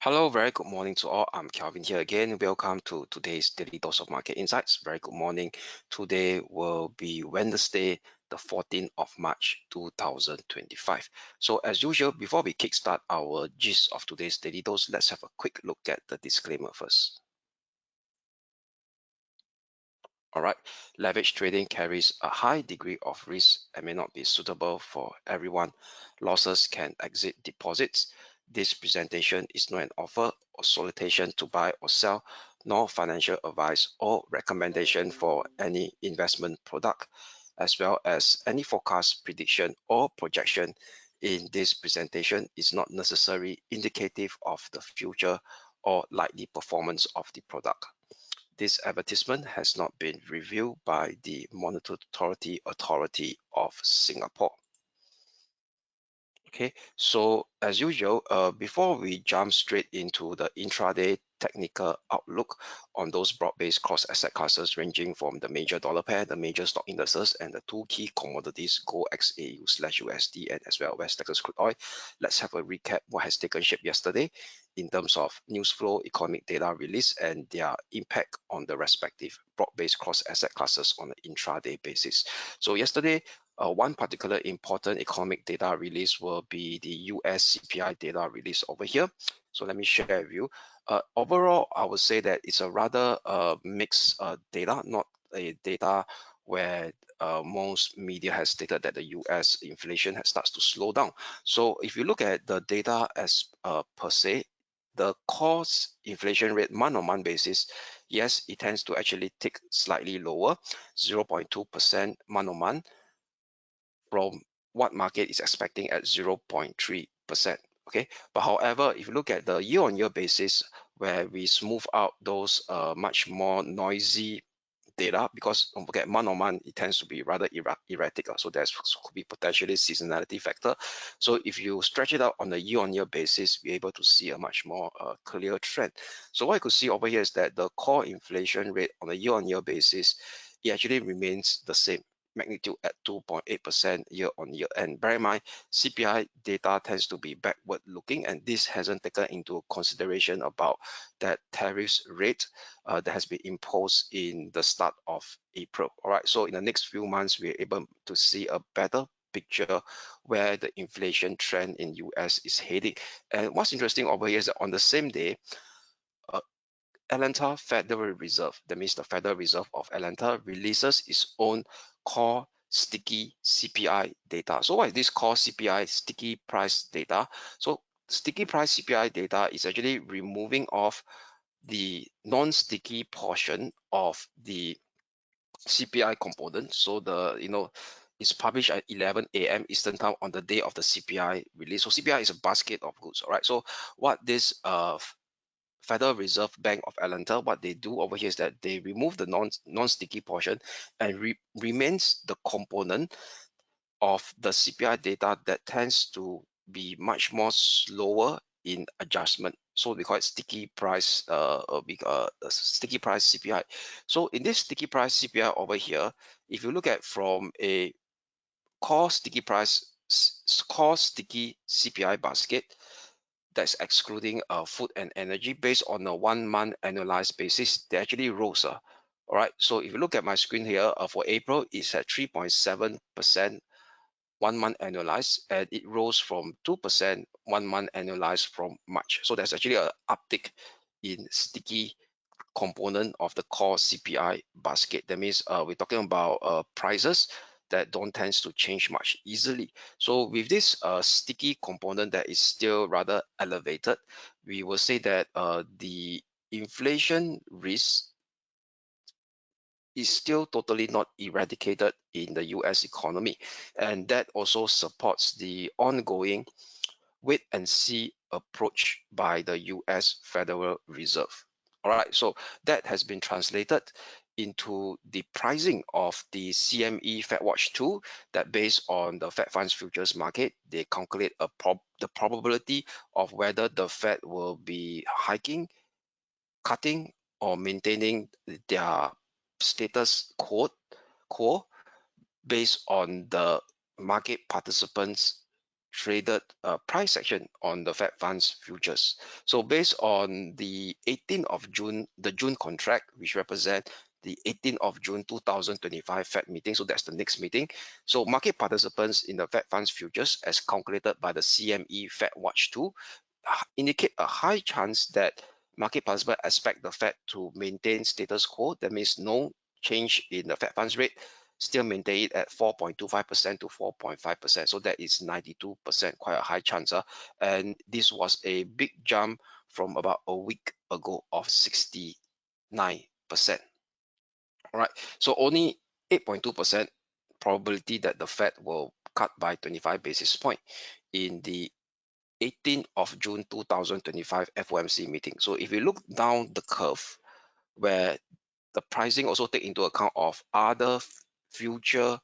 Hello, very good morning to all. I'm Kelvin here again. Welcome to today's Daily Dose of Market Insights. Very good morning. Today will be Wednesday, the 14th of March, 2025. So as usual, before we kickstart our gist of today's Daily Dose, let's have a quick look at the disclaimer first. All right, leverage trading carries a high degree of risk and may not be suitable for everyone. Losses can exceed deposits. This presentation is not an offer or solicitation to buy or sell, nor financial advice or recommendation for any investment product, as well as any forecast, prediction, or projection in this presentation is not necessarily indicative of the future or likely performance of the product. This advertisement has not been reviewed by the Monetary Authority of Singapore. Okay, so as usual, before we jump straight into the intraday technical outlook on those broad-based cross-asset classes ranging from the major dollar pair, the major stock indices, and the two key commodities, gold XAU/USD, and as well West Texas crude oil, let's have a recap what has taken shape yesterday in terms of news flow, economic data release, and their impact on the respective broad-based cross-asset classes on an intraday basis. So yesterday, one particular important economic data release will be the US CPI data release over here. So let me share with you. Overall, I would say that it's a rather mixed data, not a data where most media has stated that the US inflation has started to slow down. So if you look at the data as per se, the core inflation rate month-on-month basis, yes, it tends to actually tick slightly lower, 0.2% month-on-month, from what market is expecting at 0.3%. Okay, but however, if you look at the year-on-year basis, where we smooth out those much more noisy data, because don't forget month-on-month it tends to be rather erratic, so there could be potentially seasonality factor. So if you stretch it out on a year-on-year basis, we're able to see a much more clear trend. So what you could see over here is that the core inflation rate on a year-on-year basis, it actually remains the same magnitude at 2.8% year on year. And bear in mind, CPI data tends to be backward looking, and this hasn't taken into consideration about that tariffs rate that has been imposed in the start of April. All right, so in the next few months, we're able to see a better picture where the inflation trend in US is heading. And what's interesting over here is that on the same day, Atlanta Federal Reserve, that means the Federal Reserve of Atlanta, releases its own core sticky CPI data. So what is this core CPI sticky price data? So sticky price CPI data is actually removing off the non-sticky portion of the CPI component. So it's published at 11 a.m. Eastern Time on the day of the CPI release. So CPI is a basket of goods, all right? So what this Federal Reserve Bank of Atlanta, what they do over here is that they remove the non-sticky portion and remains the component of the CPI data that tends to be much more slower in adjustment. So we call it sticky price, sticky price CPI. So in this sticky price CPI over here, if you look at from a core sticky CPI basket, that's excluding food and energy, based on a 1 month annualized basis, they actually rose. All right, so if you look at my screen here, for April, it's at 3.7% 1 month annualized, and it rose from 2% 1 month annualized from March. So there's actually an uptick in sticky component of the core CPI basket. That means we're talking about prices that don't tend to change much easily. So with this sticky component that is still rather elevated, we will say that the inflation risk is still totally not eradicated in the US economy, and that also supports the ongoing wait and see approach by the US Federal Reserve. All right, so that has been translated into the pricing of the CME FedWatch tool, that based on the Fed funds futures market, they calculate the probability of whether the Fed will be hiking, cutting, or maintaining their status quo based on the market participants traded price action on the Fed funds futures. So based on the 18th of June, the June contract, which represent the 18th of June 2025 Fed meeting, so that's the next meeting. So market participants in the Fed funds futures, as calculated by the CME Fed Watch tool, indicate a high chance that market participants expect the Fed to maintain status quo. That means no change in the Fed funds rate, still maintain it at 4.25% to 4.5%. So that is 92%, quite a high chance. And this was a big jump from about a week ago of 69%. All right, so only 8.2% probability that the Fed will cut by 25 basis point in the 18th of June 2025 FOMC meeting. So if you look down the curve, where the pricing also take into account of other future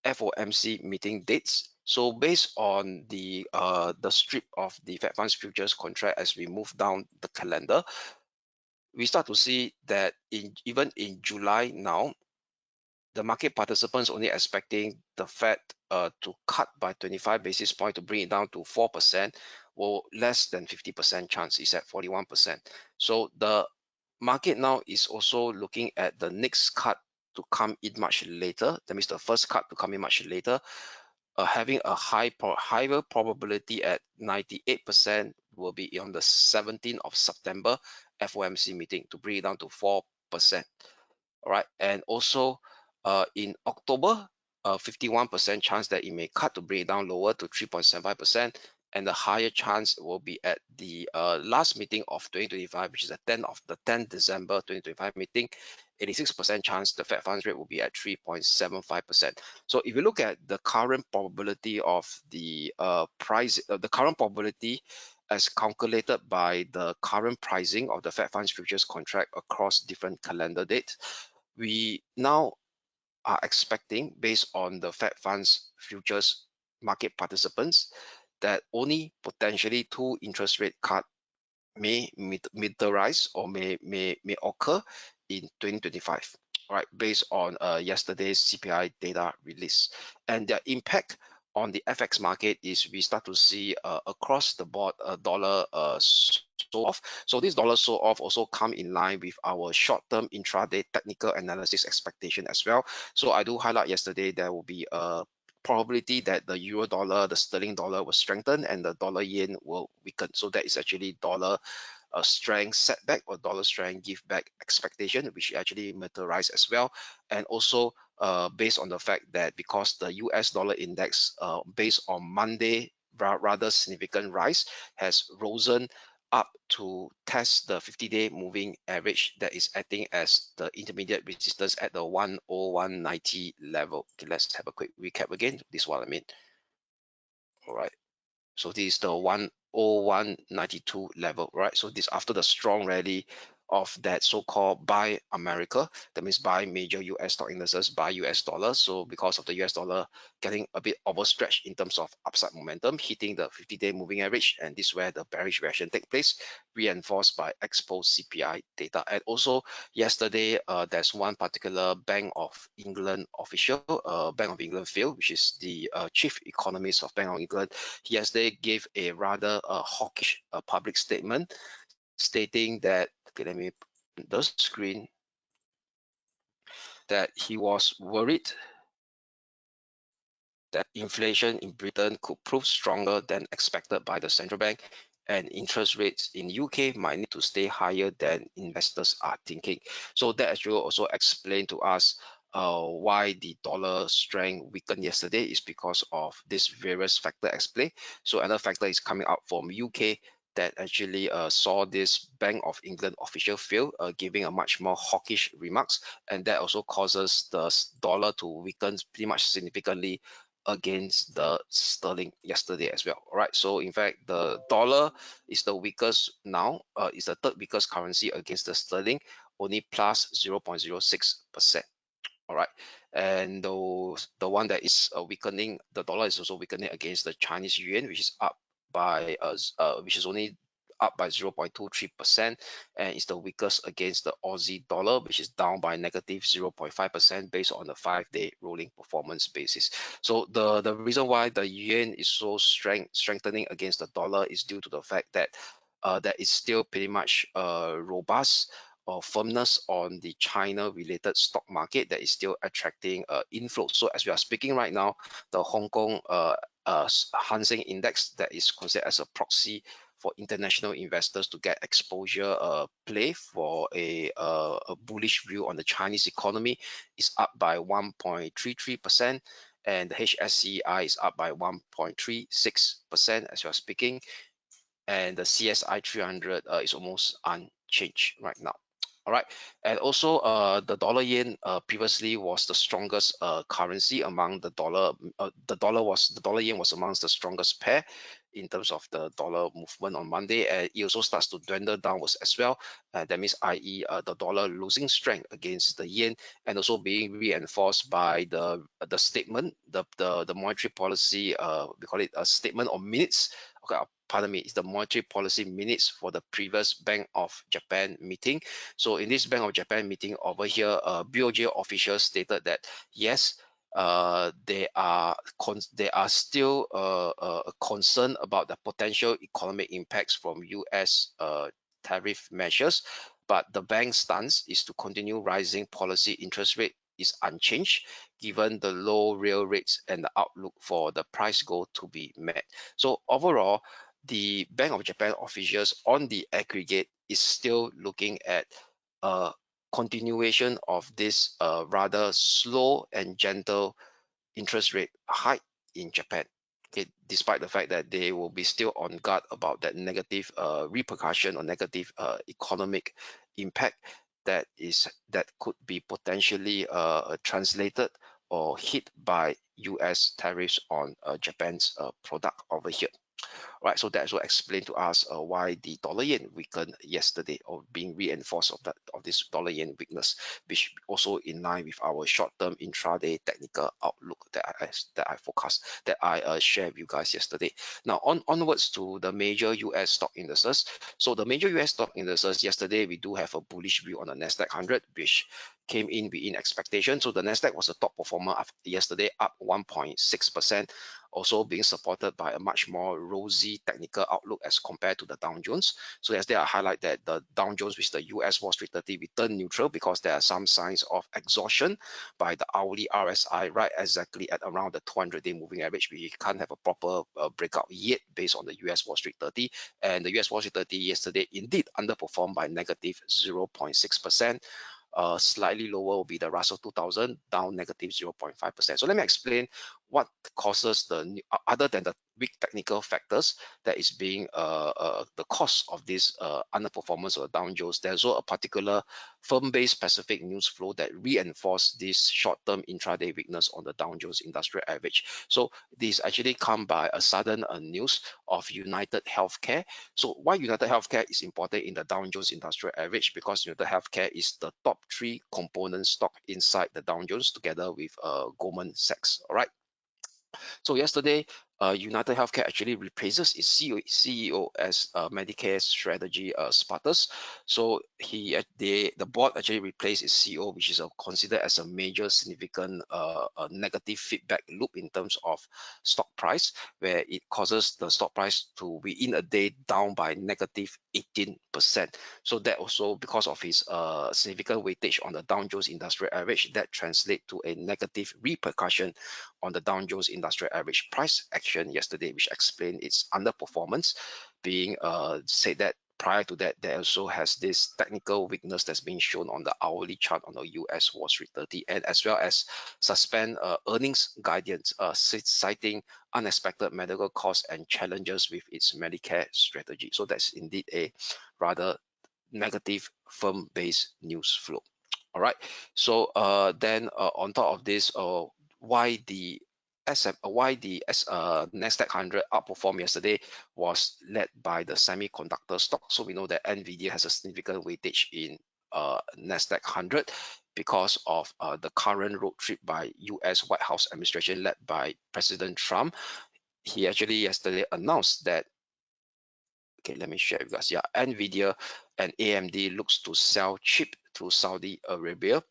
FOMC meeting dates. So based on the strip of the Fed funds futures contract, as we move down the calendar, we start to see that even in July now, the market participants only expecting the Fed to cut by 25 basis point to bring it down to 4%, or less than 50% chance is at 41%. So the market now is also looking at the next cut to come in much later. That means the first cut to come in much later, having a higher probability at 98% will be on the 17th of September FOMC meeting to bring it down to 4%. All right, and also in October, 51% chance that it may cut to bring it down lower to 3.75%, and the higher chance will be at the last meeting of 2025, which is the 10th December 2025 meeting. 86% chance the Fed funds rate will be at 3.75%. So if you look at the current probability of the the current probability as calculated by the current pricing of the Fed funds futures contract across different calendar dates, we now are expecting, based on the Fed funds futures market participants, that only potentially 2 interest rate cut may materialize or may occur in 2025, right? Based on yesterday's CPI data release, and their impact on the FX market is we start to see across the board a dollar sold off. So this dollar sold off also come in line with our short-term intraday technical analysis expectation as well. So I do highlight yesterday there will be a probability that the euro dollar, the sterling dollar will strengthen and the dollar yen will weaken. So that is actually dollar strength setback or dollar strength give back expectation, which actually materialize as well. And also based on the fact that because the US dollar index based on Monday rather significant rise has risen up to test the 50-day moving average that is acting as the intermediate resistance at the 101.90 level. Okay, let's have a quick recap again. This is what I mean. All right. So this is the 101.92 level, right? So this after the strong rally of that so-called buy America, that means buy major US stock indices, buy US dollar. So because of the US dollar getting a bit overstretched in terms of upside momentum, hitting the 50-day moving average, and this is where the bearish reaction take place, reinforced by exposed CPI data. And also yesterday, there's one particular Bank of England official, Bank of England field, which is the chief economist of Bank of England. Yesterday gave a rather hawkish public statement stating that, okay, let me put the screen, that he was worried that inflation in Britain could prove stronger than expected by the central bank, and interest rates in UK might need to stay higher than investors are thinking. So that actually also explained to us why the dollar strength weakened yesterday is because of this various factor explained. So another factor is coming out from UK that actually saw this Bank of England official field giving a much more hawkish remarks, and that also causes the dollar to weaken pretty much significantly against the sterling yesterday as well. All right, so in fact the dollar is the weakest now, is the third weakest currency against the sterling, only plus 0.06%. All right, and the one that is weakening, the dollar is also weakening against the Chinese yuan, which is up by which is only up by 0.23%, and is the weakest against the Aussie dollar, which is down by negative 0.5% based on the 5-day rolling performance basis. So the reason why the yen is so strengthening against the dollar is due to the fact that that is still pretty much robust or firmness on the China-related stock market that is still attracting inflows. So as we are speaking right now, the Hong Kong Hang Seng Index, that is considered as a proxy for international investors to get exposure play for a bullish view on the Chinese economy, is up by 1.33%, and the HSCI is up by 1.36% as we are speaking, and the CSI 300 is almost unchanged right now. All right, and also the dollar yen previously was the strongest currency among the dollar. The dollar yen was amongst the strongest pair in terms of the dollar movement on Monday, and it also starts to dwindle downwards as well. That means, i.e., the dollar losing strength against the yen, and also being reinforced by the statement, the monetary policy. We call it a statement of minutes. Okay, pardon me, it's the monetary policy minutes for the previous Bank of Japan meeting. So in this Bank of Japan meeting over here, BOJ officials stated that yes, they are still concerned about the potential economic impacts from US tariff measures, but the bank's stance is to continue rising policy interest rate is unchanged given the low real rates and the outlook for the price goal to be met. So overall, the Bank of Japan officials on the aggregate is still looking at a continuation of this rather slow and gentle interest rate hike in Japan. Okay, despite the fact that they will be still on guard about that negative repercussion or negative economic impact that could be potentially translated or hit by US tariffs on Japan's product over here. Right, so that's what explained to us why the dollar yen weakened yesterday, or being reinforced of this dollar yen weakness, which also in line with our short-term intraday technical outlook that I shared with you guys yesterday. Now onwards to the major US stock indices. So the major US stock indices yesterday, we do have a bullish view on the Nasdaq 100, which came in within expectation. So the Nasdaq was a top performer yesterday, up 1.6%. Also being supported by a much more rosy technical outlook as compared to the Dow Jones. So yesterday I highlight that the Dow Jones with the US Wall Street 30 returned neutral because there are some signs of exhaustion by the hourly RSI right exactly at around the 200-day moving average. We can't have a proper breakout yet based on the US Wall Street 30, and the US Wall Street 30 yesterday indeed underperformed by negative 0.6%. Slightly lower will be the Russell 2000, down negative 0.5%. So let me explain what causes other than the weak technical factors that is being the cause of this underperformance of the Dow Jones. There's also a particular firm-based specific news flow that reinforced this short-term intraday weakness on the Dow Jones Industrial Average. So this actually come by a sudden news of United Healthcare. So why United Healthcare is important in the Dow Jones Industrial Average? Because United Healthcare is the top 3 component stock inside the Dow Jones together with Goldman Sachs. All right. So yesterday, United Healthcare actually replaces its CEO as Medicare strategy Spartus. So the board actually replaced its CEO, which is considered as a major significant negative feedback loop in terms of stock price, where it causes the stock price to within a day down by negative 18%. So that also because of his significant weightage on the Dow Jones Industrial Average, that translate to a negative repercussion on the Dow Jones Industrial Average price action yesterday, which explained its underperformance, being said that prior to that, there also has this technical weakness that's being shown on the hourly chart on the US Wall Street 30, and as well as suspend earnings guidance, citing unexpected medical costs and challenges with its Medicare strategy. So that's indeed a rather negative firm-based news flow. All right. So then on top of this, why the Nasdaq 100 outperformed yesterday was led by the semiconductor stock. So we know that NVIDIA has a significant weightage in Nasdaq 100 because of the current road trip by US White House administration led by President Trump. He actually yesterday announced that Okay, let me share with us. Yeah, Nvidia and AMD looks to sell chip to Saudi Arabia,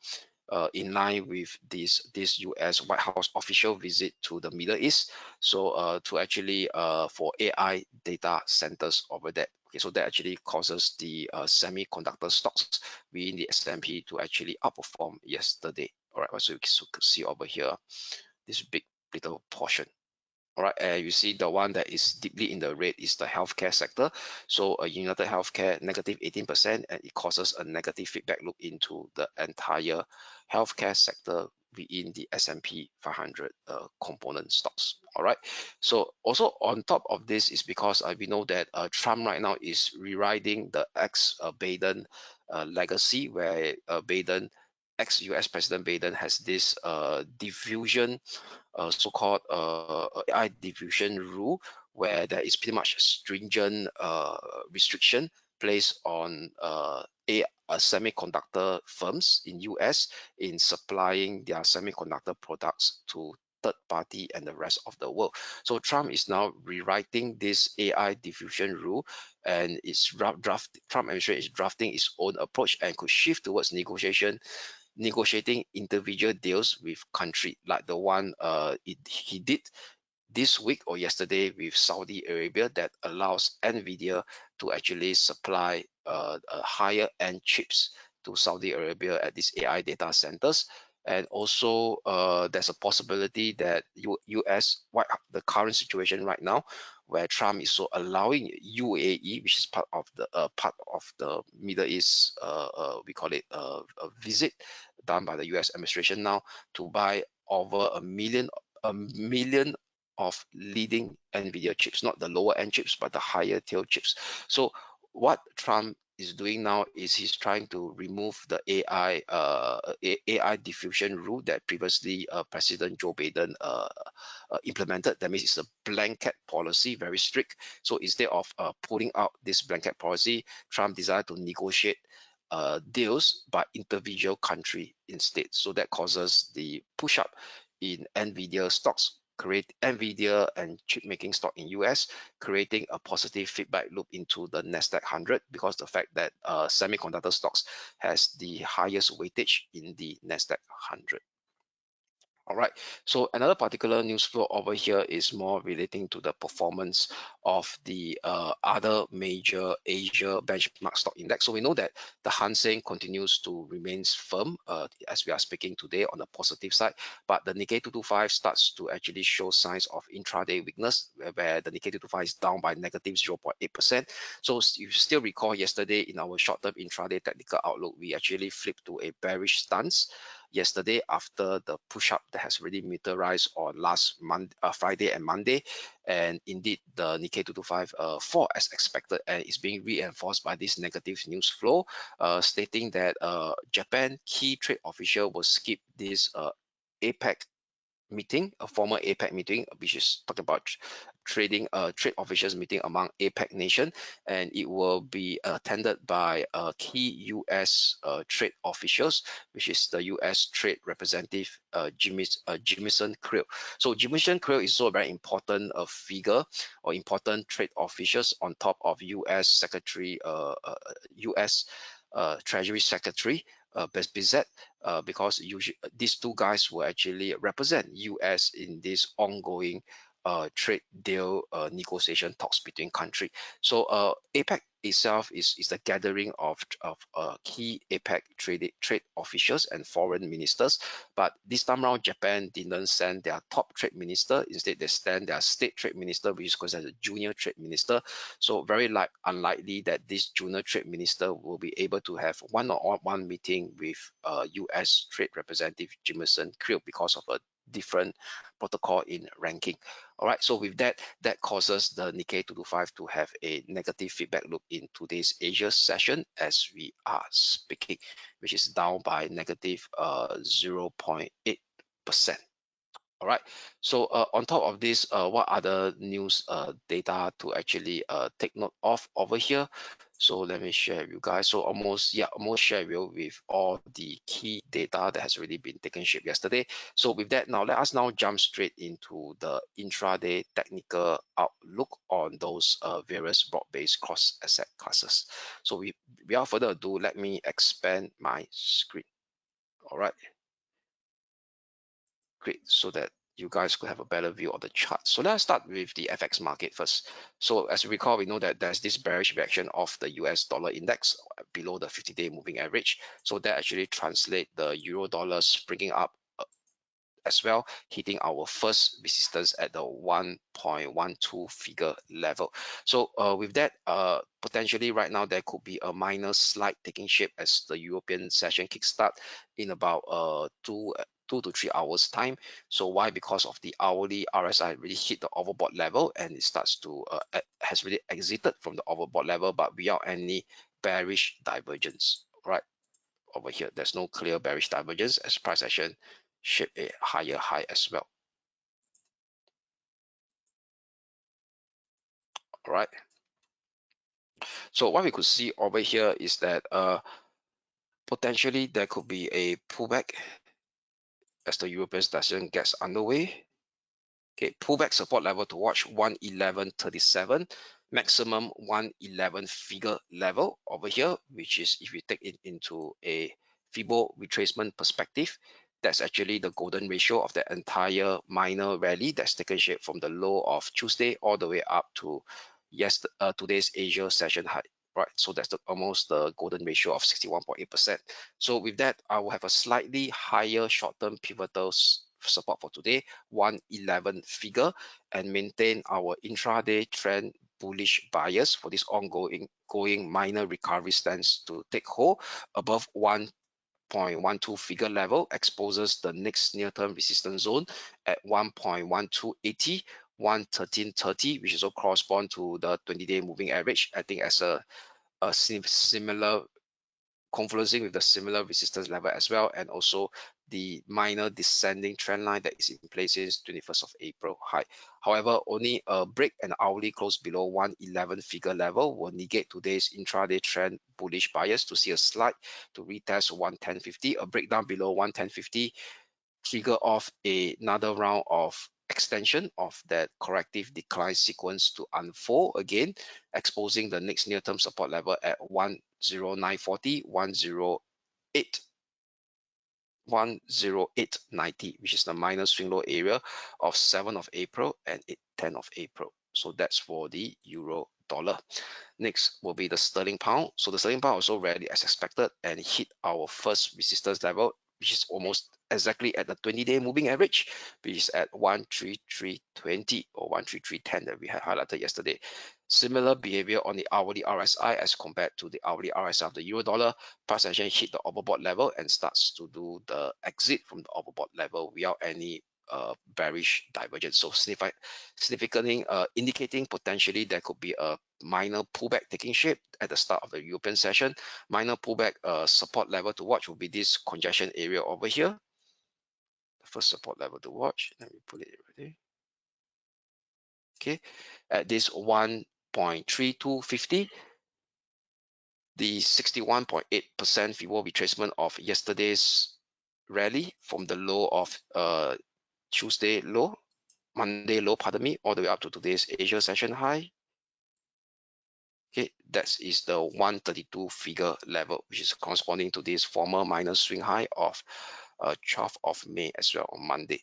in line with this US White House official visit to the Middle East. So to actually for AI data centers over there. Okay, so that actually causes the semiconductor stocks within the S&P to actually outperform yesterday. All right, so you can see over here this big little portion. All right, and you see the one that is deeply in the red is the healthcare sector. So United Healthcare negative 18%, and it causes a negative feedback loop into the entire healthcare sector within the S&P 500 component stocks. All right. So also on top of this is because we know that Trump right now is rewriting the ex-Biden legacy, where Biden, ex-US President Biden has this diffusion so-called AI diffusion rule, where there is pretty much stringent restriction placed on semiconductor firms in US in supplying their semiconductor products to third party and the rest of the world. So Trump is now rewriting this AI diffusion rule, and Trump administration is drafting its own approach and could shift towards negotiating individual deals with country like the one he did this week or yesterday with Saudi Arabia, that allows Nvidia to actually supply higher end chips to Saudi Arabia at these AI data centers. And also there's a possibility that US, the current situation right now, where Trump is so allowing UAE, which is part of the Middle East, we call it a visit done by the US administration now, to buy over a million of leading Nvidia chips, not the lower end chips, but the higher tier chips. So what Trump is doing now is he's trying to remove the AI diffusion rule that previously President Joe Biden implemented. That means it's a blanket policy, very strict. So instead of pulling out this blanket policy, Trump decided to negotiate deals by individual country instead. So that causes the push up in Nvidia stocks, create Nvidia and chip making stock in US, creating a positive feedback loop into the Nasdaq 100, because the fact that semiconductor stocks has the highest weightage in the Nasdaq 100. All right, so another particular news flow over here is more relating to the performance of the other major Asia benchmark stock index. So we know that the Hang Seng continues to remain firm as we are speaking today on the positive side, but the Nikkei 225 starts to actually show signs of intraday weakness, where the Nikkei 225 is down by negative 0.8%. So you still recall yesterday in our short-term intraday technical outlook, we actually flipped to a bearish stance yesterday after the push up that has really meteorized on Friday and Monday, and indeed the Nikkei 225 fall as expected, and is being reinforced by this negative news flow stating that Japan key trade official will skip this APEC meeting, a former APEC meeting, which is talking about trade officials meeting among APEC nation, and it will be attended by key US trade officials, which is the US Trade Representative Jimison Krill. So Jimison Krill is also a very important figure or important trade officials on top of US Secretary, US Treasury Secretary Bezet, because usually these two guys will actually represent US in this ongoing trade deal negotiation talks between country. So APEC itself is the gathering of key APEC trade officials and foreign ministers, but this time around Japan didn't send their top trade minister. Instead they send their state trade minister, which is considered a junior trade minister. So very unlikely that this junior trade minister will be able to have one-on-one meeting with US Trade Representative Jimison Krill because of a different protocol in ranking. All right, so with that causes the Nikkei 225 to have a negative feedback loop in today's Asia session as we are speaking, which is down by negative 0.8%. All right. So on top of this, what other news data to actually take note of over here? So let me share with you guys. So almost share with all the key data that has already been taken shape yesterday. So with that, now let us now jump straight into the intraday technical outlook on those various broad-based cross asset classes. So without further ado, let me expand my screen. All right. Great, so that you guys could have a better view of the chart. So let's start with the FX market first. So as you recall, we know that there's this bearish reaction of the US dollar index below the 50-day moving average. So that actually translate the euro dollar springing up as well, hitting our first resistance at the 1.12 figure level. So with that, potentially right now there could be a minor slide taking shape as the European session kickstart in about 2 to 3 hours time. So why? Because of the hourly RSI really hit the overbought level and it starts to has really exited from the overbought level, but without any bearish divergence, right? Over here, there's no clear bearish divergence as price action shape a higher high as well. All right. So what we could see over here is that potentially there could be a pullback as the European session gets underway. Okay, pullback support level to watch 111.37, maximum 111 figure level over here, which is if we take it into a Fibo retracement perspective, that's actually the golden ratio of the entire minor rally that's taken shape from the low of Tuesday all the way up to today's Asia session high. Right, so that's almost the golden ratio of 61.8%. So with that, I will have a slightly higher short-term pivotal support for today, 111 figure, and maintain our intraday trend bullish bias for this ongoing minor recovery stance to take hold above 1.12 figure level, exposes the next near-term resistance zone at 1.1280, 113.30, which also correspond to the 20-day moving average. I think as a similar confluencing with the similar resistance level as well, and also the minor descending trend line that is in place since 21st of April high. However, only a break and hourly close below 111 figure level will negate today's intraday trend bullish bias to see a slide to retest 110.50. A breakdown below 110.50 trigger off another round of extension of that corrective decline sequence to unfold again, exposing the next near-term support level at 109.40, 108.90, which is the minor swing low area of 7th of April and 10th of April. So that's for the euro dollar. Next will be the sterling pound. So the sterling pound also rallied as expected and hit our first resistance level, which is almost exactly at the 20-day moving average, which is at 133.20 or 133.10 that we had highlighted yesterday. Similar behavior on the hourly RSI as compared to the hourly RSI of the euro dollar. Price action hit the overbought level and starts to do the exit from the overbought level without any bearish divergence. So significantly indicating potentially there could be a minor pullback taking shape at the start of the European session. Minor pullback support level to watch will be this congestion area over here. The first support level to watch. Let me put it right. Okay, at this 1.3250, the 61.8% Fibo retracement of yesterday's rally from the low of Tuesday low, Monday low, pardon me, all the way up to today's Asia session high. Okay, that is the 132 figure level, which is corresponding to this former minor swing high of 12th of May as well on Monday.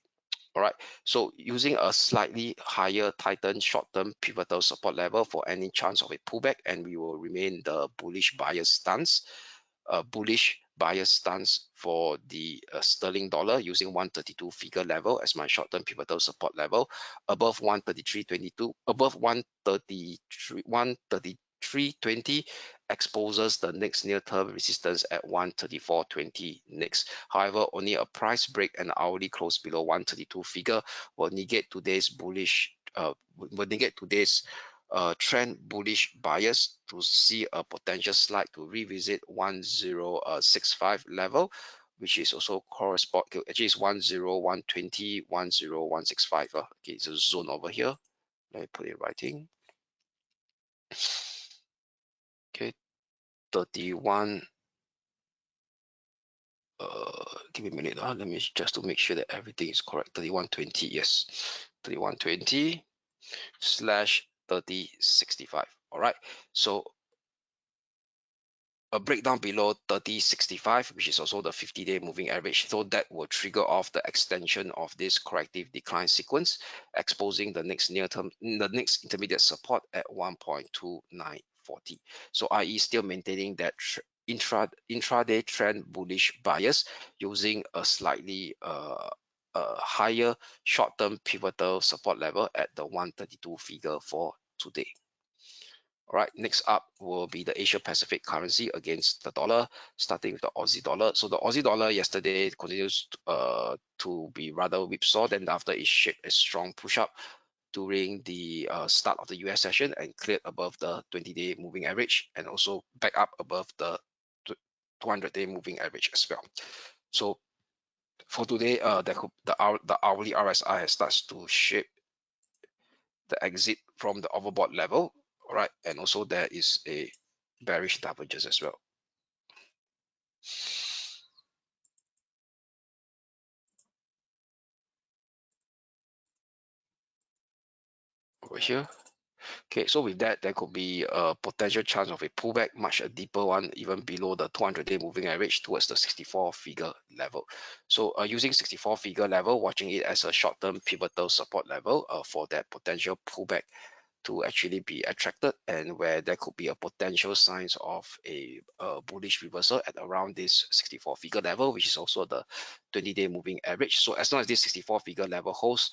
All right, so using a slightly higher tightened short-term pivotal support level for any chance of a pullback, and we will remain the bullish bias stance. Bullish bias stance for the sterling dollar using 132 figure level as my short-term pivotal support level, above 133.22, above 133.20 exposes the next near-term resistance at 134.20 next. However, only a price break and hourly close below 132 figure will negate today's trend bullish bias to see a potential slide to revisit 1065 level which is also correspond, actually is 10120, 10165. Okay, it's a zone over here. Let me put it in writing. Okay, 31. Give me a minute. Let me just to make sure that everything is correct. 3120, yes, 3120 slash 3065. All right. So a breakdown below 3065, which is also the 50-day moving average. So that will trigger off the extension of this corrective decline sequence, exposing the next the next intermediate support at 1.2940. So i.e. still maintaining that intraday trend bullish bias using a slightly higher short-term pivotal support level at the 132 figure for today. All right, next up will be the Asia Pacific currency against the dollar, starting with the Aussie dollar. So the Aussie dollar yesterday continues to be rather whipsawed, and after it shaped a strong push up during the start of the US session and cleared above the 20-day moving average, and also back up above the 200-day moving average as well. So for today, the hourly RSI has started to shape the exit from the overbought level. All right, and also there is a bearish divergence as well over here. Okay, so with that, there could be a potential chance of a pullback, much a deeper one, even below the 200-day moving average towards the 64 figure level. So using 64 figure level, watching it as a short-term pivotal support level for that potential pullback to actually be attracted, and where there could be a potential signs of a bullish reversal at around this 64 figure level, which is also the 20-day moving average. So as long as this 64 figure level holds,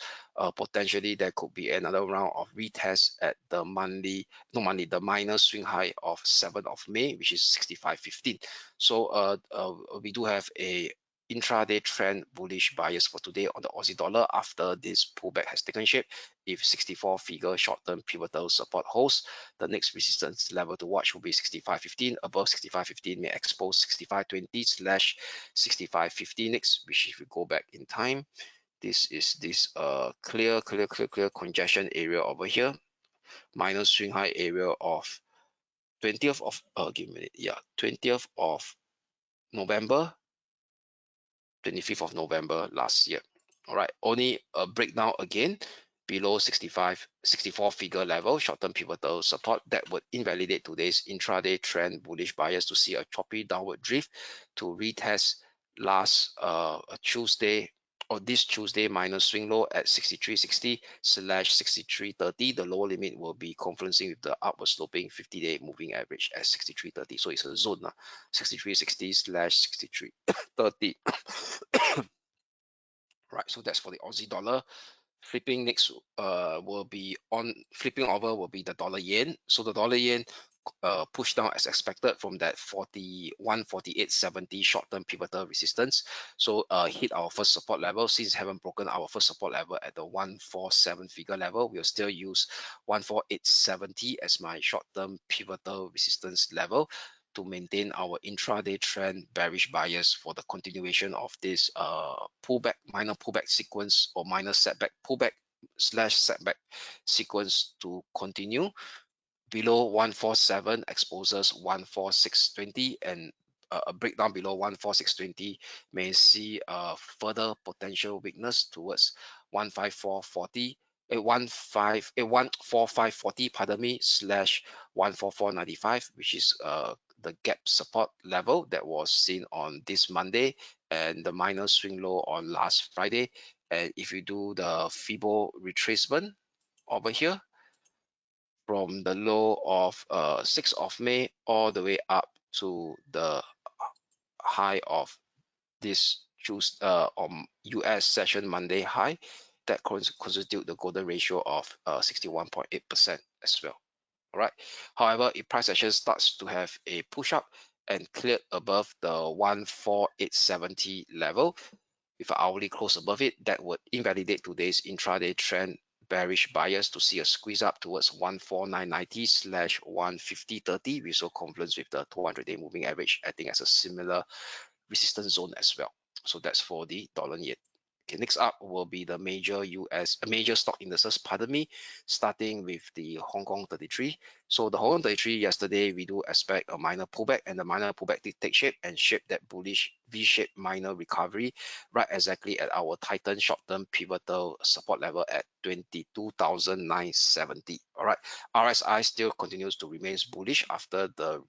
potentially there could be another round of retest at the the minor swing high of 7th of May, which is 65.15. So we do have a intraday trend bullish bias for today on the Aussie dollar after this pullback has taken shape. If 64 figure short-term pivotal support holds, the next resistance level to watch will be 65.15. Above 65.15 may expose 65.20 slash 65.50 next, which if we go back in time, this is this clear congestion area over here, minor swing high area of 20th of give me a minute, yeah, 20th of November, 25th of November last year. All right, only a breakdown again below 64 figure level, short-term pivotal support that would invalidate today's intraday trend bullish bias to see a choppy downward drift to retest last Tuesday or this Tuesday minor swing low at 63.60 slash 63.30. The lower limit will be confluencing with the upward sloping 50-day moving average at 63.30. So it's a zone 63.60 slash 63.30. Right, so that's for the Aussie dollar. Flipping next flipping over will be the dollar yen. So the dollar yen pushed down as expected from that 41.4870 short-term pivotal resistance. So hit our first support level. Since haven't broken our first support level at the 147 figure level, we'll still use 14870 as my short-term pivotal resistance level to maintain our intraday trend bearish bias for the continuation of this minor pullback sequence or minor setback pullback slash setback sequence to continue. Below 147 exposes 14620, and a breakdown below 14620 may see further potential weakness towards 15440 14540, pardon me, slash 14495, which is the gap support level that was seen on this Monday and the minor swing low on last Friday. And if you do the Fibo retracement over here from the low of 6th of May all the way up to the high of this US session Monday high, that constitute the golden ratio of 61.8% as well. All right. However, if price action starts to have a push up and cleared above the 14870 level, with an hourly close above it, that would invalidate today's intraday trend bearish bias to see a squeeze up towards 14990 slash 15030, which so confluence with the 200-day moving average, acting as a similar resistance zone as well. So that's for the dollar yen. Okay, next up will be the major stock indices, pardon me, starting with the Hong Kong 33. So the Hong Kong 33 yesterday, we do expect a minor pullback, and the minor pullback did take shape and shape that bullish V-shaped minor recovery right exactly at our Titan short-term pivotal support level at 22,970. All right, RSI still continues to remain bullish after the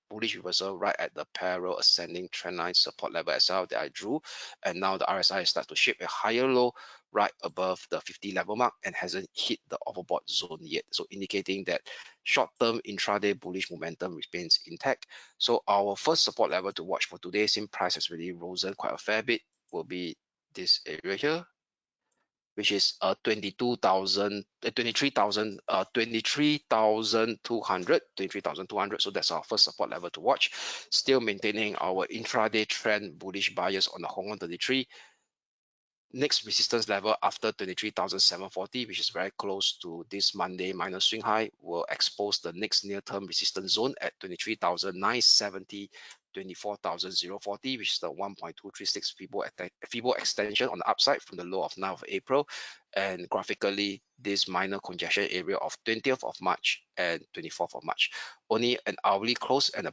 bullish reversal right at the parallel ascending trendline support level as well that I drew, and now the RSI starts to shape a higher low right above the 50 level mark and hasn't hit the overbought zone yet, so indicating that short-term intraday bullish momentum remains intact. So our first support level to watch for today, since price has really risen quite a fair bit, will be this area here, which is 22,000, 23,000, 23,200. So that's our first support level to watch. Still maintaining our intraday trend bullish bias on the Hong Kong 33. Next resistance level after 23,740, which is very close to this Monday minor swing high, will expose the next near-term resistance zone at 23,970, 24,040, which is the 1.236 Fibo extension on the upside from the low of 9th of April. And graphically, this minor congestion area of 20th of March and 24th of March. Only an hourly close and a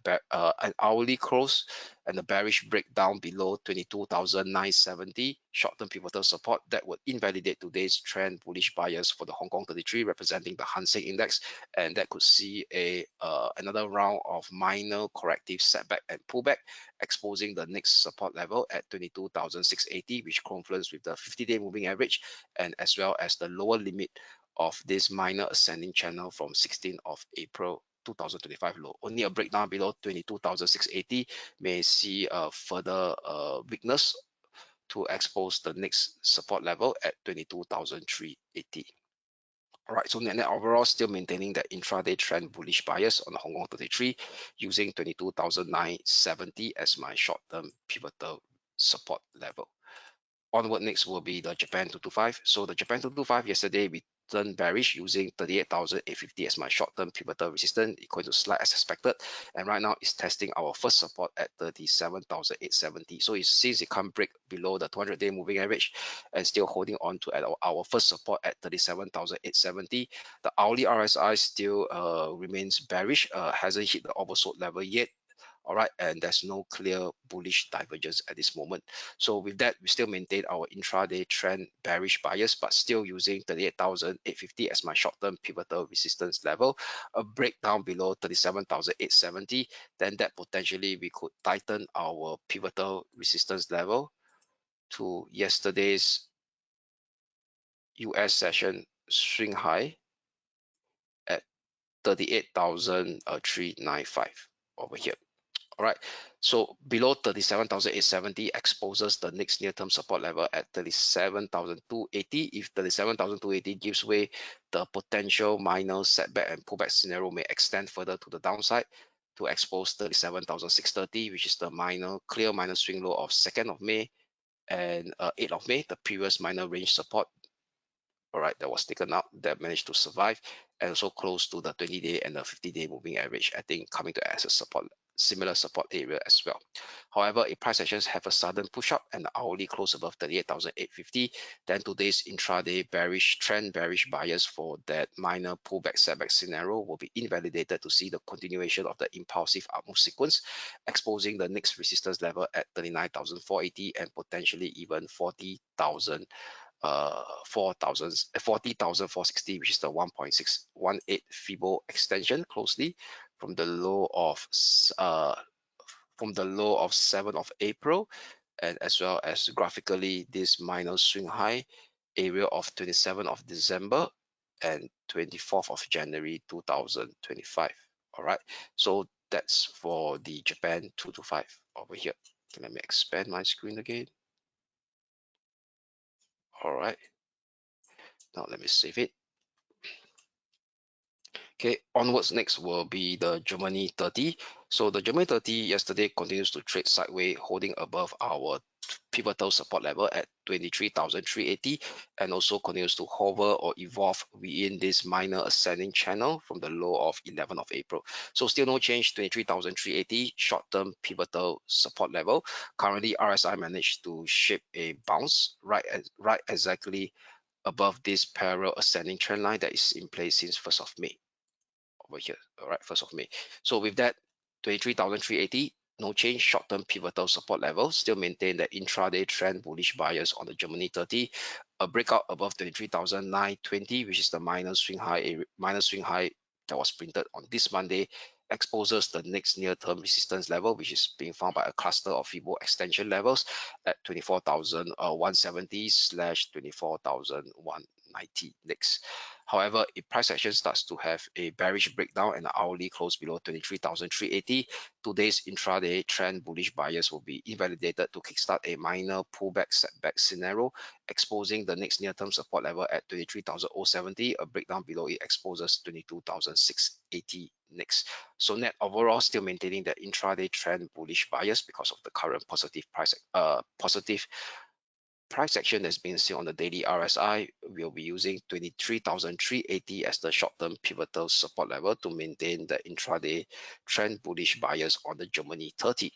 bearish breakdown below 22,970 short-term pivotal support that would invalidate today's trend bullish bias for the Hong Kong 33, representing the Hang Seng Index, and that could see another round of minor corrective setback and pullback, exposing the next support level at 22,680, which confluence with the 50-day moving average, and as well as the lower limit of this minor ascending channel from 16th of April 2025 low. Only a breakdown below 22,680 may see a further weakness to expose the next support level at 22,380. All right, so net overall still maintaining the intraday trend bullish bias on the Hong Kong 33, using 22,970 as my short-term pivotal support level. Onward next will be the Japan 225. So the Japan 225 yesterday we turned bearish using 38,850 as my short-term pivotal resistance, equal to slide as expected, and right now it's testing our first support at 37,870. So since it can't break below the 200-day moving average and still holding on to at our first support at 37,870, the hourly RSI still remains bearish, hasn't hit the oversold level yet. All right, and there's no clear bullish divergence at this moment. So with that, we still maintain our intraday trend bearish bias, but still using 38,850 as my short-term pivotal resistance level. A breakdown below 37,870, then that potentially we could tighten our pivotal resistance level to yesterday's US session swing high at 38,395 over here. All right, so below 37,870 exposes the next near-term support level at 37,280. If 37,280 gives way, the potential minor setback and pullback scenario may extend further to the downside to expose 37,630, which is the clear minor swing low of 2nd of May and 8th of May, the previous minor range support. All right, that was taken out, that managed to survive, and also close to the 20-day and the 50-day moving average, I think coming to as a similar support area as well. However, if price actions have a sudden push up and the hourly close above 38,850, then today's intraday bearish bias for that minor pullback setback scenario will be invalidated to see the continuation of the impulsive upmove sequence, exposing the next resistance level at 39,480 and potentially even 40,000. 40,460, which is the 1.618 Fibo extension closely from the low of 7th of April, and as well as graphically this minor swing high area of 27th of December and 24th of January 2025. All right, so that's for the Japan 225 over here. Let me expand my screen again. All right, now let me save it. Okay, onwards next will be the Germany 30. So the Germany 30 yesterday continues to trade sideways, holding above our pivotal support level at 23,380, and also continues to hover or evolve within this minor ascending channel from the low of 11th of April. So still no change, 23,380 short-term pivotal support level. Currently, RSI managed to shape a bounce right exactly above this parallel ascending trend line that is in place since 1st of May over here. All right, 1st of May. So with that, 23,380, no change. Short-term pivotal support level still maintain the intraday trend bullish bias on the Germany 30. A breakout above 23,920, which is the minus swing high that was printed on this Monday, exposes the next near-term resistance level, which is being found by a cluster of Fibo extension levels at 24,170 slash 24,190 next. However, if price action starts to have a bearish breakdown and the hourly close below 23,380, today's intraday trend bullish bias will be invalidated to kickstart a minor pullback setback scenario, exposing the next near-term support level at 23,070. A breakdown below it exposes 22,680 next. So net overall still maintaining the intraday trend bullish bias because of the current positive price action that's been seen on the daily RSI. We'll be using 23,380 as the short-term pivotal support level to maintain the intraday trend bullish bias on the Germany 30.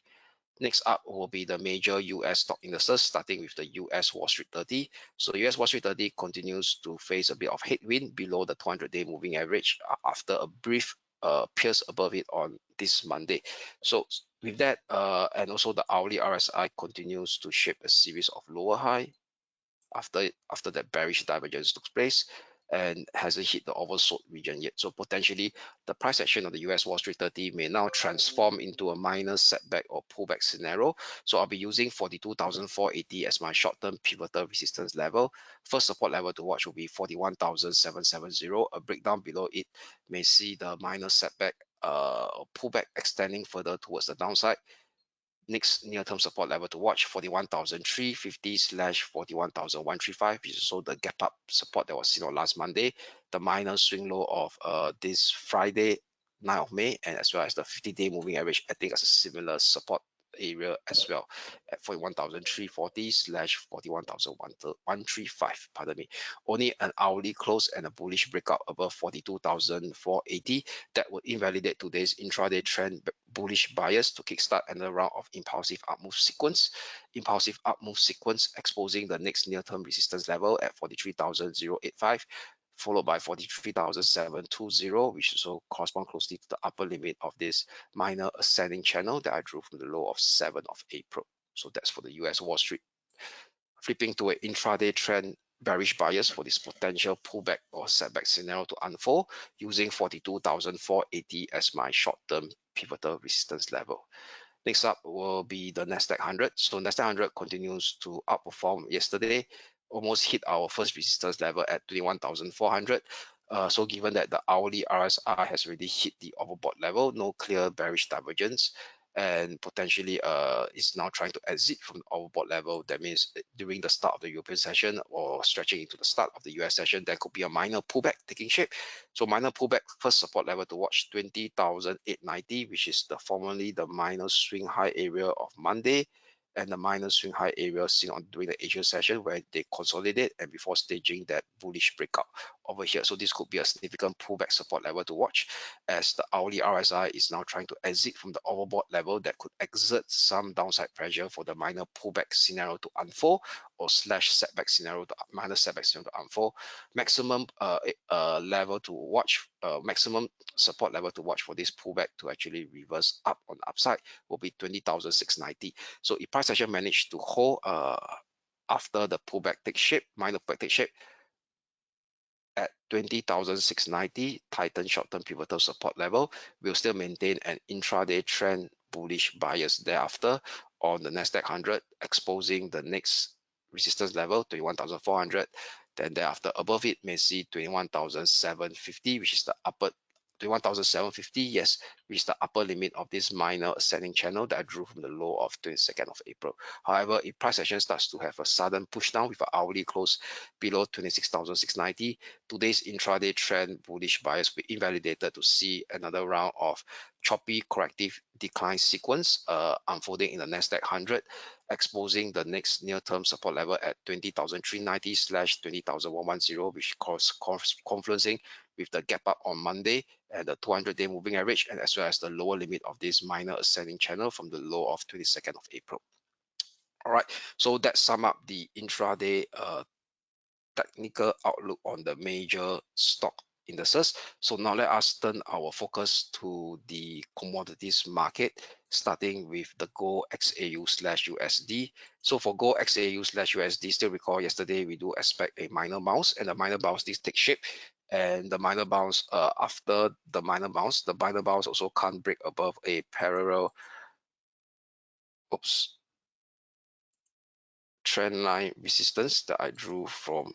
Next up will be the major US stock indices, starting with the US Wall Street 30. So US Wall Street 30 continues to face a bit of headwind below the 200-day moving average after a brief pierce above it on this Monday. So with that, and also the hourly RSI continues to shape a series of lower high after that bearish divergence took place and hasn't hit the oversold region yet. So potentially the price action of the US Wall Street 30 may now transform into a minor setback or pullback scenario. So I'll be using 42,480 as my short-term pivotal resistance level. First support level to watch will be 41,770. A breakdown below it may see the minor setback pullback extending further towards the downside. Next near-term support level to watch, 41,350 slash 41,135, which is also the gap up support that was seen on last Monday, the minor swing low of this Friday, 9th of May, and as well as the 50-day moving average, I think as a similar support area as well at 41,340 slash 41,135, pardon me. Only an hourly close and a bullish breakout above 42,480 that would invalidate today's intraday trend bullish bias to kickstart another round of impulsive up move sequence exposing the next near-term resistance level at 43,085, followed by 43,720, which also correspond closely to the upper limit of this minor ascending channel that I drew from the low of 7th of April. So that's for the US Wall Street. Flipping to an intraday trend bearish bias for this potential pullback or setback scenario to unfold, using 42,480 as my short-term pivotal resistance level. Next up will be the Nasdaq 100. So Nasdaq 100 continues to outperform yesterday, almost hit our first resistance level at 21,400. So given that the hourly RSI has already hit the overbought level, no clear bearish divergence, and potentially is now trying to exit from the overbought level. That means during the start of the European session or stretching into the start of the US session, there could be a minor pullback taking shape. So minor pullback, first support level to watch 20,890, which is formerly the minor swing high area of Monday, and the minor swing high area seen on during the Asia session where they consolidate and before staging that bullish breakout over here. So this could be a significant pullback support level to watch, as the hourly RSI is now trying to exit from the overbought level that could exert some downside pressure for the minor pullback scenario to unfold, or slash setback scenario to minor setback scenario to unfold. Maximum level to watch, maximum support level to watch for this pullback to actually reverse up on the upside will be 20,690. So if price action managed to hold after the pullback takes shape, minor pullback takes shape, at 20,690, tighten short-term pivotal support level, will still maintain an intraday trend bullish bias thereafter on the Nasdaq 100, exposing the next resistance level, 21,400. Then thereafter above it may see 21,750, which is the upper 21,750, yes, reached the upper limit of this minor ascending channel that I drew from the low of 22nd of April. However, if price action starts to have a sudden push down with an hourly close below 26,690, today's intraday trend bullish bias will be invalidated to see another round of choppy corrective decline sequence unfolding in the Nasdaq 100, exposing the next near-term support level at 20,390/20,110, which confluencing with the gap up on Monday and the 200-day moving average, and as well as the lower limit of this minor ascending channel from the low of 22nd of April. All right, so that sum up the intraday technical outlook on the major stock indices. So now let us turn our focus to the commodities market, starting with the gold XAU/USD. So for gold XAU/USD, still recall yesterday we do expect a minor bounce, and the minor bounce did take shape. And the minor bounce, after the minor bounce also can't break above a parallel trend line resistance that I drew from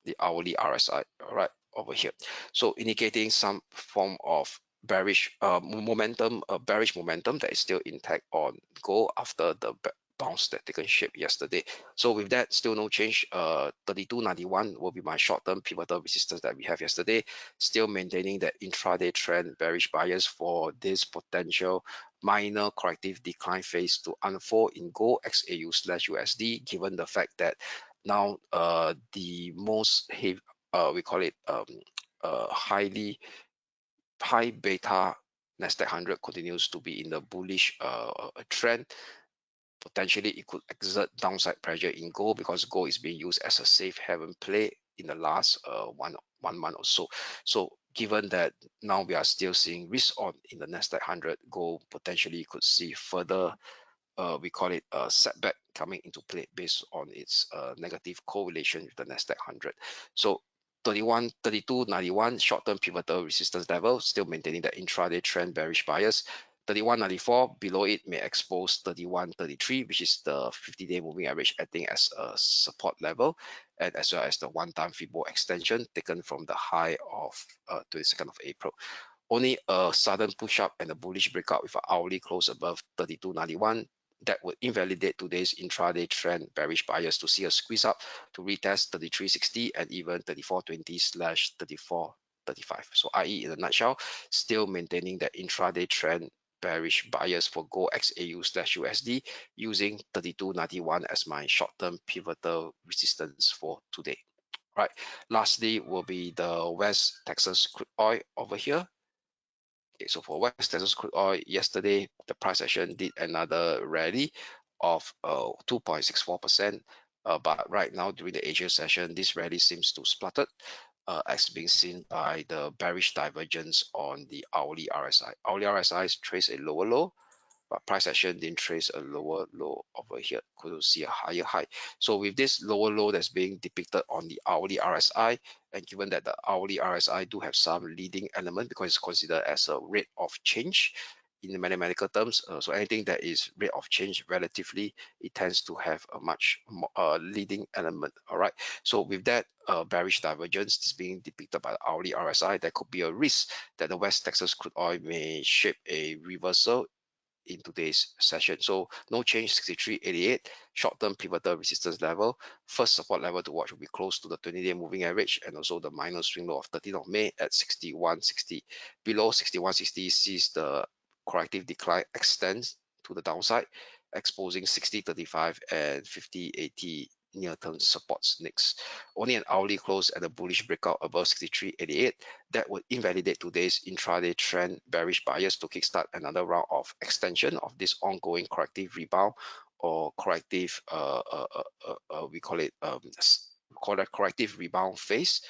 the hourly RSI, all right, over here. So indicating some form of bearish momentum, bearish momentum that is still intact on gold after the bounce that taken shape yesterday. So with that, still no change. 32.91 will be my short-term pivotal resistance that we have yesterday. Still maintaining that intraday trend bearish bias for this potential minor corrective decline phase to unfold in gold XAU/USD, given the fact that now the most heavy, we call it high beta Nasdaq 100 continues to be in the bullish trend. Potentially it could exert downside pressure in gold because gold is being used as a safe haven play in the last one month or so. So given that now we are still seeing risk on in the Nasdaq 100, gold potentially could see further we call it a setback coming into play based on its negative correlation with the Nasdaq 100. So 32.91 short-term pivotal resistance level, still maintaining the intraday trend bearish bias. 31.94 below it may expose 31.33, which is the 50-day moving average acting as a support level, and as well as the one-time Fibo extension taken from the high of 22nd of April. Only a sudden push up and a bullish breakout with an hourly close above 32.91 that would invalidate today's intraday trend bearish bias to see a squeeze up to retest 33.60 and even 34.20/34.35. So i.e. in a nutshell, still maintaining the intraday trend bearish bias for gold XAU/USD using 32.91 as my short-term pivotal resistance for today. Right. Lastly will be the West Texas crude oil over here. Okay, so for West Texas crude oil, yesterday the price action did another rally of 2.64%. But right now during the Asia session, this rally seems to spluttered as being seen by the bearish divergence on the hourly RSI. Hourly RSI trades a lower low, but price action didn't trace a lower low over here. Could see a higher high. So with this lower low that's being depicted on the hourly RSI, and given that the hourly RSI do have some leading element because it's considered as a rate of change in the mathematical terms, so anything that is rate of change relatively, it tends to have a much more, leading element. All right, so with that bearish divergence is being depicted by the hourly RSI, there could be a risk that the West Texas crude oil may shape a reversal in today's session. So no change, 63.88 short-term pivotal resistance level. First support level to watch will be close to the 20-day moving average and also the minor swing low of 13th of May at 61.60. Below 61.60 sees the corrective decline extends to the downside, exposing 60.35 and 50.80 near-term supports next. Only an hourly close and a bullish breakout above 63.88 that would invalidate today's intraday trend bearish bias to kickstart another round of extension of this ongoing corrective rebound or corrective we call it corrective rebound phase.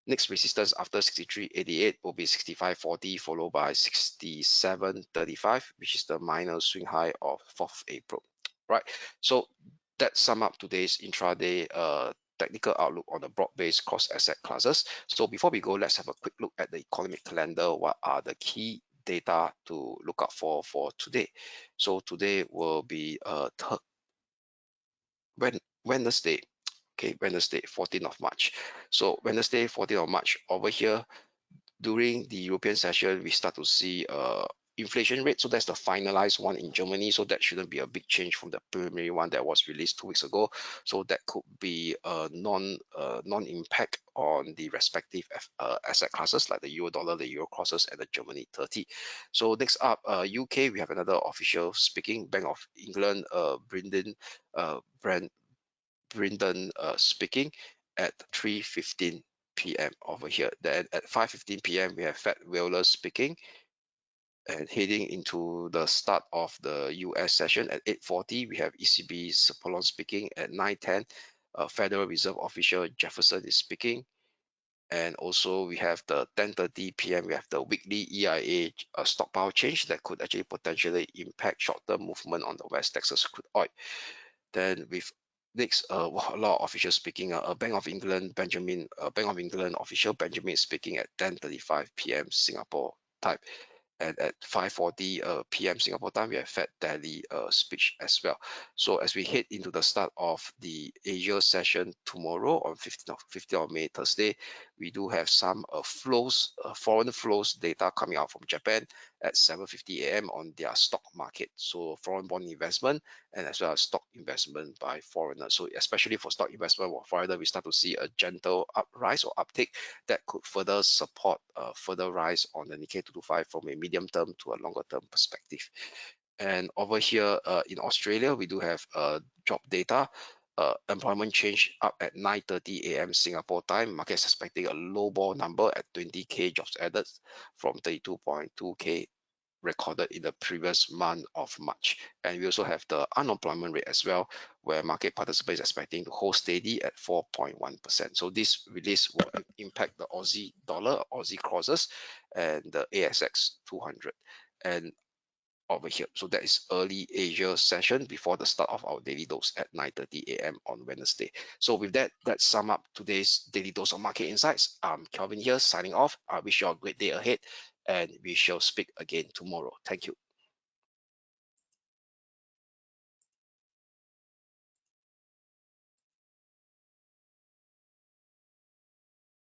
Next resistance after 63.88 will be 65.40 followed by 67.35, which is the minor swing high of 4th April. Right, so that sum up today's intraday technical outlook on the broad-based cross asset classes. So before we go, let's have a quick look at the economic calendar. What are the key data to look out for today? So today will be Wednesday. Okay, Wednesday, 14th of March. So Wednesday, 14th of March over here, during the European session, we start to see inflation rate. So that's the finalized one in Germany. So that shouldn't be a big change from the preliminary one that was released 2 weeks ago. So that could be a non-impact on the respective asset classes like the euro dollar, the euro crosses, and the Germany 30. So next up, UK, we have another official speaking, Bank of England, Brendan speaking at 3:15 p.m. over here. Then at 5:15 p.m. we have Fed Wheeler speaking, and heading into the start of the US session at 8:40 we have ECB Sapolon speaking. At 9:10 Federal Reserve official Jefferson is speaking. And also we have the 10:30 p.m. we have the weekly EIA stockpile change that could actually potentially impact short-term movement on the West Texas crude oil. Then with next, a lot of officials speaking. Bank of England official Benjamin is speaking at 10:35 p.m. Singapore time. And at 5:40 p.m. Singapore time, we have Fed Daily speech as well. So as we head into the start of the Asia session tomorrow on 15th of May, Thursday, we do have some foreign flows data coming out from Japan at 7:50 a.m. on their stock market. So foreign bond investment and as well as stock investment by foreigners. So especially for stock investment for foreigners, we start to see a gentle rise or uptick that could further support further rise on the Nikkei 225 from a medium term to a longer term perspective. And over here in Australia, we do have job data. Employment change up at 9:30 a.m. Singapore time. Market is expecting a low ball number at 20k jobs added from 32.2k recorded in the previous month of March. And we also have the unemployment rate as well, where market participants expecting to hold steady at 4.1%. So this release will impact the Aussie dollar, Aussie crosses, and the ASX 200. And over here, so that is early Asia session before the start of our daily dose at 9:30 a.m. on Wednesday. So with that, let's sum up today's daily dose of market insights. I'm Kelvin here signing off. I wish you all a great day ahead, and we shall speak again tomorrow. Thank you.